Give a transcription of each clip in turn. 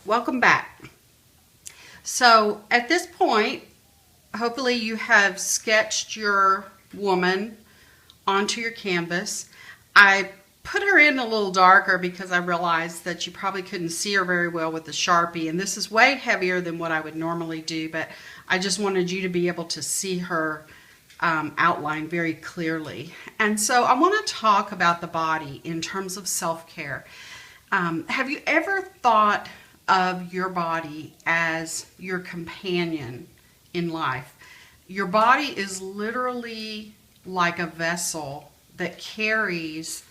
welcome back. So at this point, hopefully you have sketched your woman onto your canvas. I put her in a little darker because I realized that you probably couldn't see her very well with the Sharpie, and this is way heavier than what I would normally do, but I just wanted you to be able to see her outline very clearly. And so I want to talk about the body in terms of self-care. Have you ever thought of your body as your companion in life? Your body is literally like a vessel that carries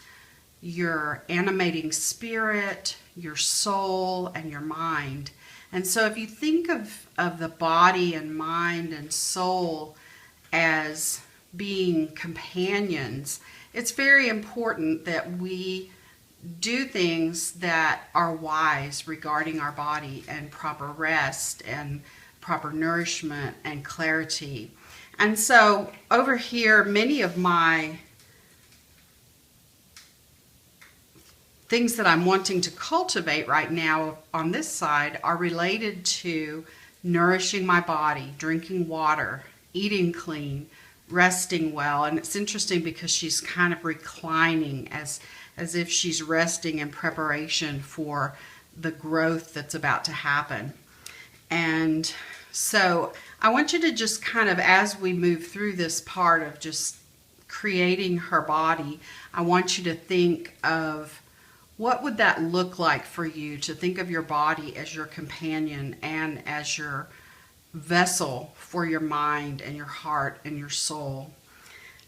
your animating spirit, your soul, and your mind. And so if you think of the body and mind and soul as being companions, it's very important that we do things that are wise regarding our body and proper rest and proper nourishment and clarity. And so over here, many of my things that I'm wanting to cultivate right now on this side are related to nourishing my body, drinking water, eating clean, resting well. And it's interesting because she's kind of reclining as if she's resting in preparation for the growth that's about to happen. And so I want you to just kind of, as we move through this part of just creating her body, I want you to think of what would that look like for you to think of your body as your companion and as your vessel for your mind and your heart and your soul.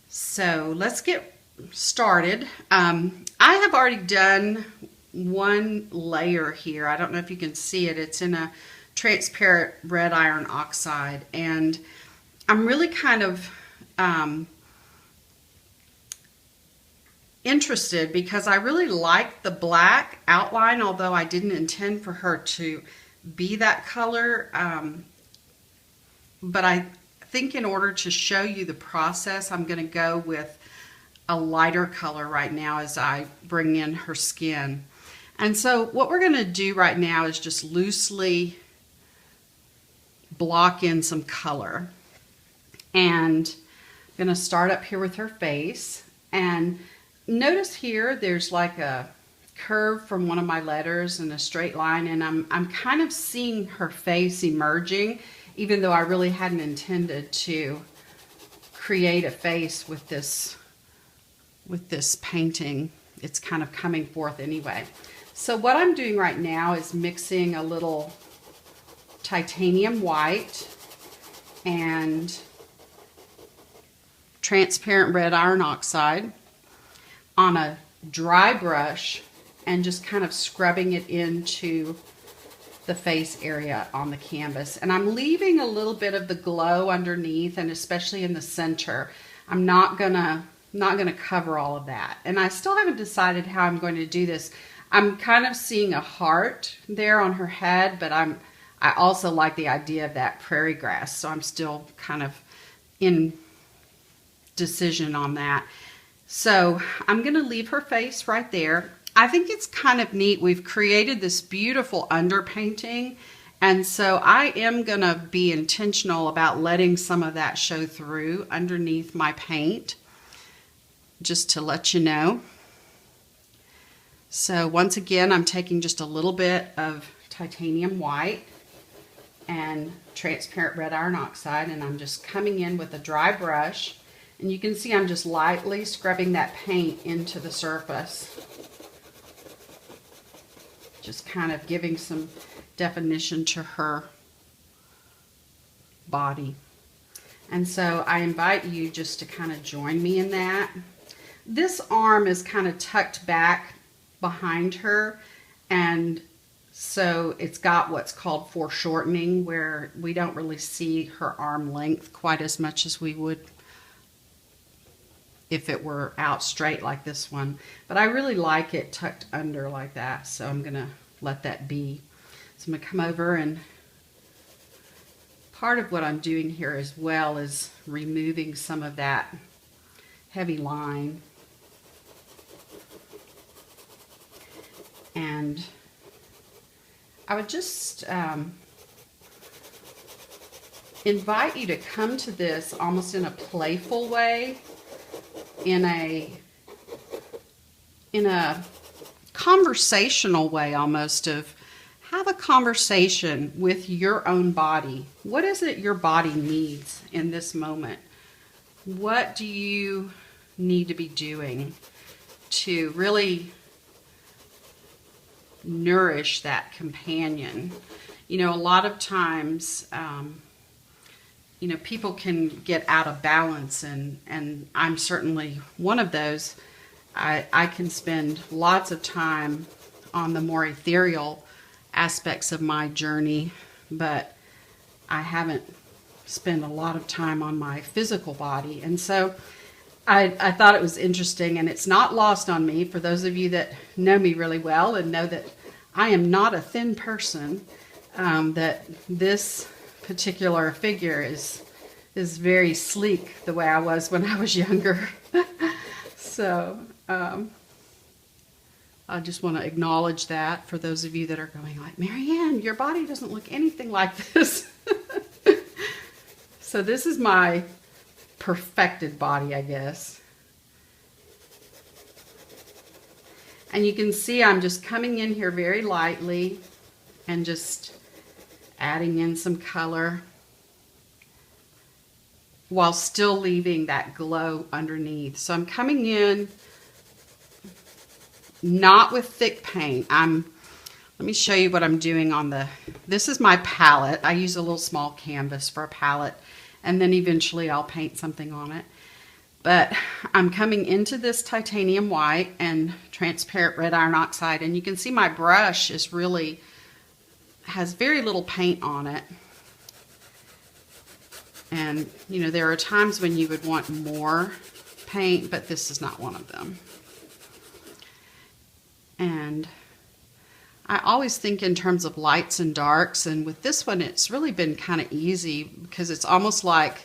So let's get started. I have already done one layer here. I don't know if you can see it. It's in a transparent red iron oxide, and I'm really kind of interested because I really like the black outline, although I didn't intend for her to be that color. But I think in order to show you the process, I'm going to go with a lighter color right now as I bring in her skin. And so what we're going to do right now is just loosely block in some color. And I'm going to start up here with her face. And notice here there's like a curve from one of my letters and a straight line, and I'm kind of seeing her face emerging, even though I really hadn't intended to create a face with this painting. It's kind of coming forth anyway. So what I'm doing right now is mixing a little titanium white and transparent red iron oxide on a dry brush and just kind of scrubbing it into the face area on the canvas. And I'm leaving a little bit of the glow underneath, and especially in the center. I'm not gonna cover all of that. And I still haven't decided how I'm going to do this. I'm kind of seeing a heart there on her head, but I also like the idea of that prairie grass, so I'm still kind of in decision on that. So I'm going to leave her face right there. I think it's kind of neat. We've created this beautiful underpainting, and so I am going to be intentional about letting some of that show through underneath my paint, just to let you know. So once again, I'm taking just a little bit of titanium white and transparent red iron oxide, and I'm just coming in with a dry brush. And you can see I'm just lightly scrubbing that paint into the surface. Just kind of giving some definition to her body. And so I invite you just to kind of join me in that. This arm is kind of tucked back behind her, and so it's got what's called foreshortening, where we don't really see her arm length quite as much as we would if it were out straight like this one. But I really like it tucked under like that, so I'm going to let that be. So I'm going to come over, and part of what I'm doing here as well is removing some of that heavy line. And I would just invite you to come to this almost in a playful way, in a conversational way almost, of have a conversation with your own body. What is it your body needs in this moment? What do you need to be doing to really nourish that companion? You know, a lot of times, you know, people can get out of balance, and I'm certainly one of those. I can spend lots of time on the more ethereal aspects of my journey, but I haven't spent a lot of time on my physical body. And so I thought it was interesting, and it's not lost on me, for those of you that know me really well and know that I am not a thin person, that this particular figure is very sleek, the way I was when I was younger. So I just want to acknowledge that for those of you that are going like, Marianne, your body doesn't look anything like this. So this is my perfected body, I guess. And you can see I'm just coming in here very lightly and just adding in some color while still leaving that glow underneath. So I'm coming in not with thick paint. Let me show you what I'm doing on this is my palette. I use a little small canvas for a palette, and then eventually I'll paint something on it. But I'm coming into this titanium white and transparent red iron oxide, and you can see my brush has very little paint on it. And, you know, there are times when you would want more paint, but this is not one of them. And I always think in terms of lights and darks, and with this one it's really been kind of easy because it's almost like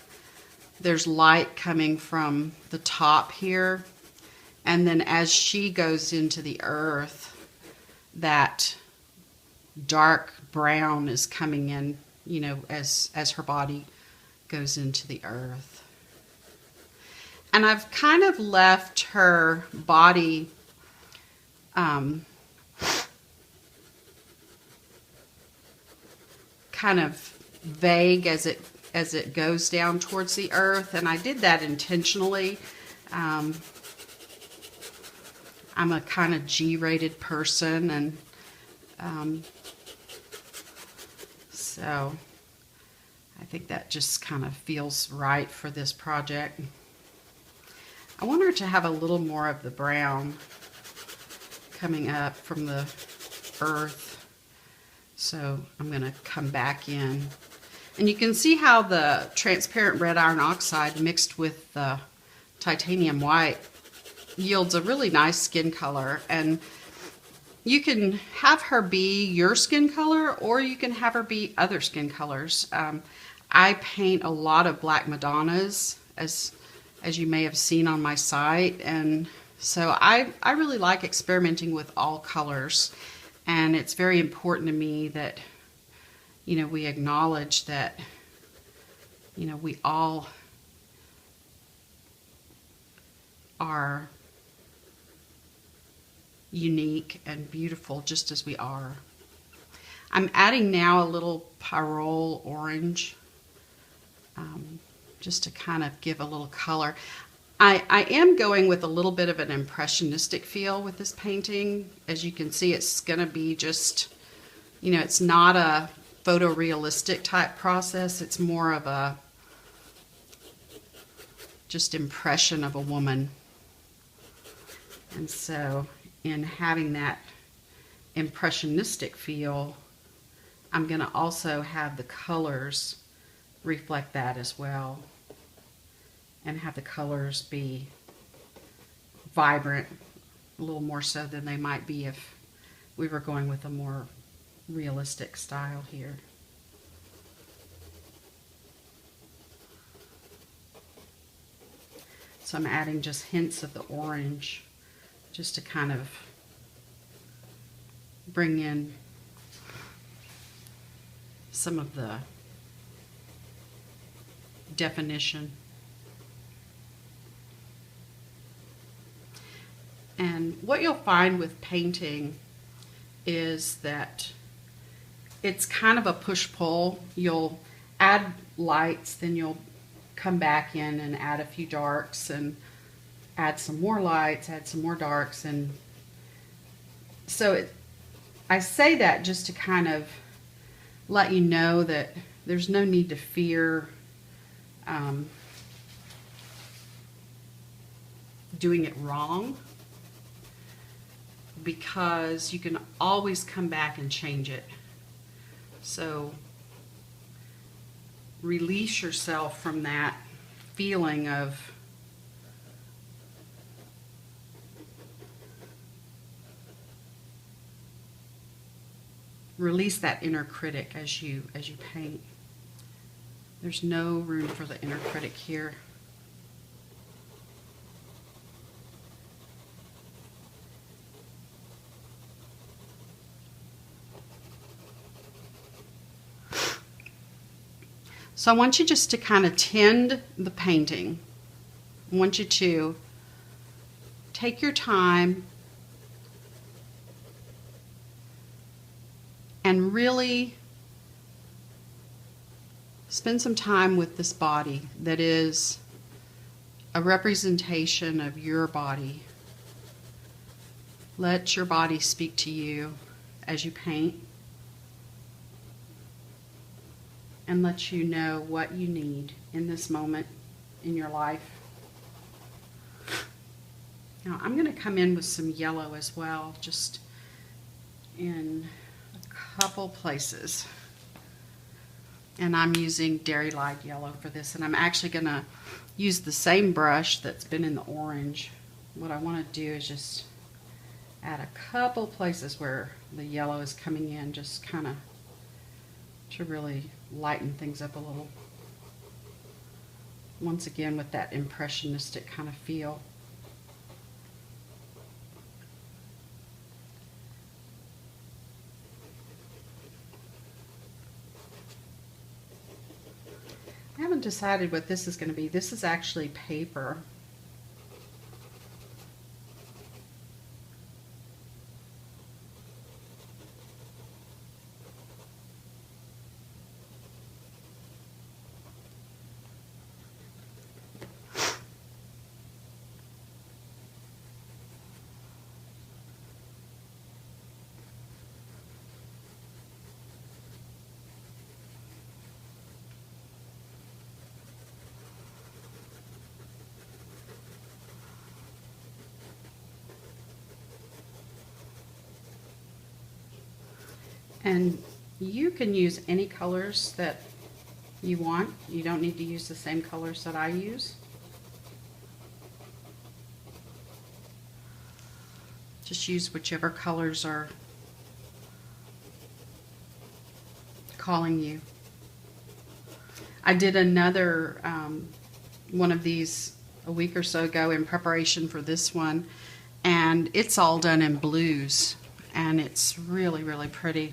there's light coming from the top here, and then as she goes into the earth, that dark brown is coming in, you know, as her body goes into the earth. And I've kind of left her body kind of vague as it goes down towards the earth, and I did that intentionally. I'm a kind of G-rated person, and so I think that just kind of feels right for this project. I want her to have a little more of the brown coming up from the earth, so I'm going to come back in. And you can see how the transparent red iron oxide mixed with the titanium white yields a really nice skin color. And you can have her be your skin color, or you can have her be other skin colors. I paint a lot of Black Madonnas, as you may have seen on my site, and so I really like experimenting with all colors. And it's very important to me that, you know, we acknowledge that, you know, we all are unique and beautiful just as we are. I'm adding now a little pyrrole orange, just to kind of give a little color. I am going with a little bit of an impressionistic feel with this painting. As you can see, it's going to be just, you know, it's not a photorealistic type process. It's more of a just impression of a woman. And so in having that impressionistic feel, I'm going to also have the colors reflect that as well, and have the colors be vibrant, a little more so than they might be if we were going with a more realistic style here. So I'm adding just hints of the orange just to kind of bring in some of the definition. And what you'll find with painting is that it's kind of a push-pull. You'll add lights, then you'll come back in and add a few darks and add some more lights, add some more darks. And so I say that just to kind of let you know that there's no need to fear doing it wrong, because you can always come back and change it. So release yourself from that feeling of release that inner critic as you paint. There's no room for the inner critic here. So I want you just to kind of tend the painting. I want you to take your time and really spend some time with this body that is a representation of your body. Let your body speak to you as you paint, and let you know what you need in this moment in your life. Now I'm going to come in with some yellow as well, just in a couple places. And I'm using Dairy Light Yellow for this, and I'm actually going to use the same brush that's been in the orange. What I want to do is just add a couple places where the yellow is coming in, just kind of to really lighten things up a little. Once again, with that impressionistic kind of feel. I haven't decided what this is going to be. This is actually paper. And you can use any colors that you want. You don't need to use the same colors that I use. Just use whichever colors are calling you. I did another one of these a week or so ago in preparation for this one, and it's all done in blues, and it's really, really pretty.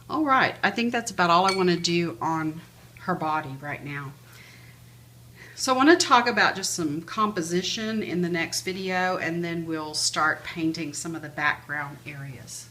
All right, I think that's about all I want to do on her body right now. So I want to talk about just some composition in the next video, and then we'll start painting some of the background areas.